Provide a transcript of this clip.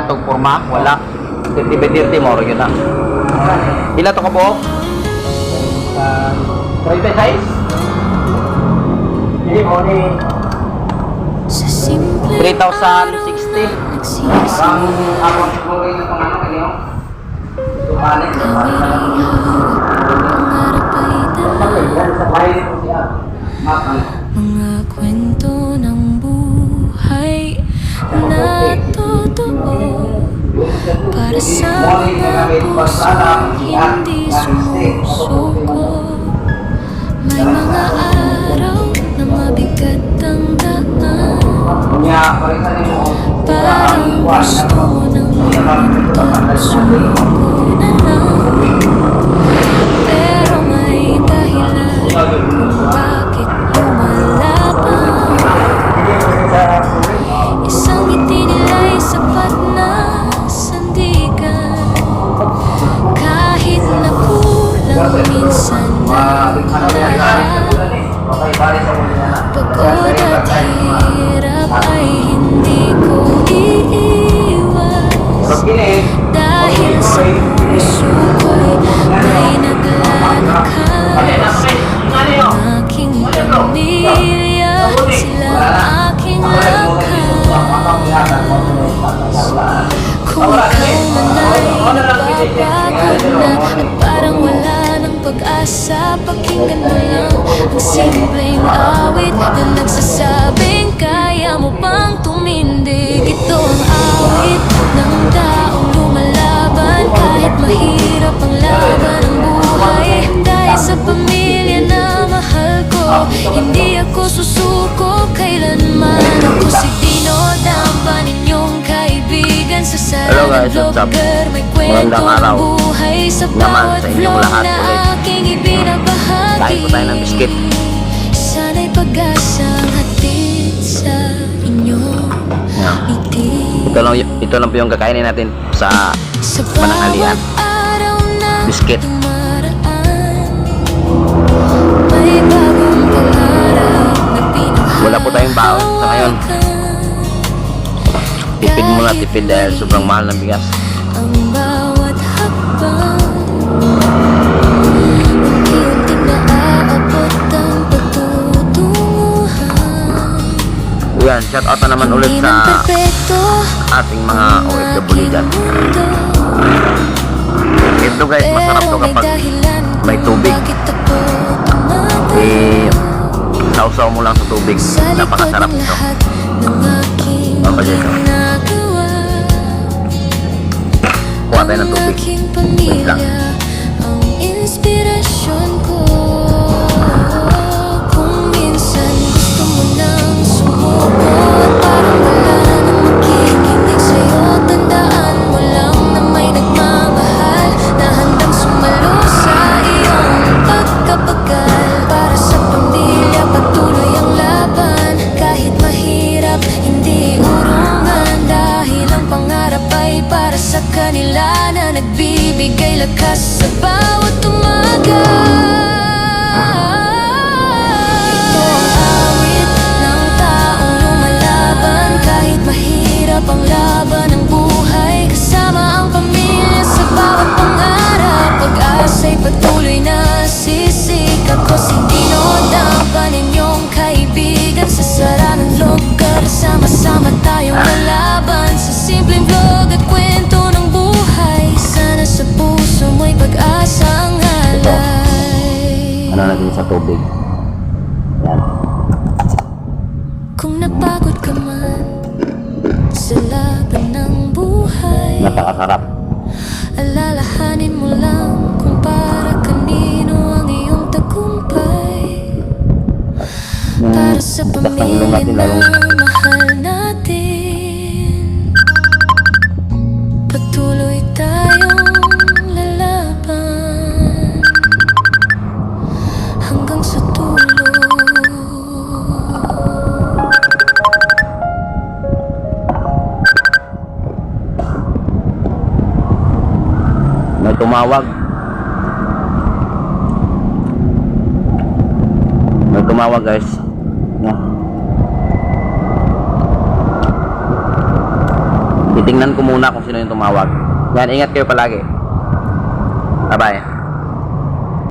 atong forma, wala. 30 by 30 mo yun na. Ila to ka po? 30 size? Hindi mo ni 3,060. Ang ako siguro yung pangano kanyo. Tumalit sa mga kwento ng buhay na totoo para sa mga pusong hindi sumusuko. May mga araw na mabigat ang daan, parang gusto ng mundo sumuko na lang. Pero may dahilan kung bakit lumalaban. Isang ngiti nila'y sapat na sandigan. Kahit na kulang minsan ang lahat, pagod at hirap ay hindi ko iiwas. Dahil sa puso ko'y may naglalakas. Ang aking pamilya, sila ang aking lakas. Kung ikaw man ay napapagod na at parang wala ng pag-asa, pakinggan mo lang ang simpleng awit na nagsasabing kaya mo pang tumindig. Ito ang awit ng taong lumalaban kahit mahirap ang laban ng buhay. Dahil sa pamilya na mahal ko, hindi ako susuko kailanman. Ako si Dino, dapat ninyong kaibigan sa sarang vlogger. May kwento ng buhay sa bawat vlog na aking ibinabahagi. Kain po tayo ng biscuit. Sana'y pag-asang hatid sa inyo. Ito lang po yung kakainin natin sa mananghalian. Biscuit. May bagong pangarap na pinanghalakan. Wala po tayong baon sa ngayon. Tipid muna, tipid dahil sobrang mahal ng bigas. Ang bawat hakbang, unti-unting naaabot ang patutunguhan. Yan, shout out na naman ulit sa ating mga OFW dyan. Ito guys, masarap to kapag may tubig. Sausaw mo lang sa tubig. Napakasarap ito. Kapag ito. Kuha tayo ng tubig. Wait lang. Ang inspirasyon ko, kung minsan gusto mo nang sumuko at parang wala nang makikinig sa'yo, tandaan mo lang na may nagmamahal na handang sumalo sa iyong pagkabagal. Para sa pamilya patuloy ang laban, kahit mahirap hindi urungan. Dahil ang pangarap ay para sa kanila na nagbibigay lakas sa bawat umaga. Ito ang awit ng taong lumalaban kahit mahirap ang laban ng buhay. Kasama ang pamilya sa bawat pangarap, pag-asa'y patuloy na sisikap. Ko si Dino, dapat ninyong kaibigan sa saranang lugar. Sama-sama tayong lalaban sa simpleng vlog at kwento ng buhay. Sana sa puso mo'y pag-asa ang halay. Ano natin sa tubig. Yan. Kung napagod ka man sa laban ng buhay, Napakasarap. alalahanin mo lang kung para kanino ang iyong tagumpay. Para sa pamilya na mahal natin, patuloy tayong lalaban hanggang sa dulo. May tumawag. May tumawag guys. Yan. Titingnan ko muna kung sino yung tumawag. Yan, ingat kayo palagi. Bye-bye.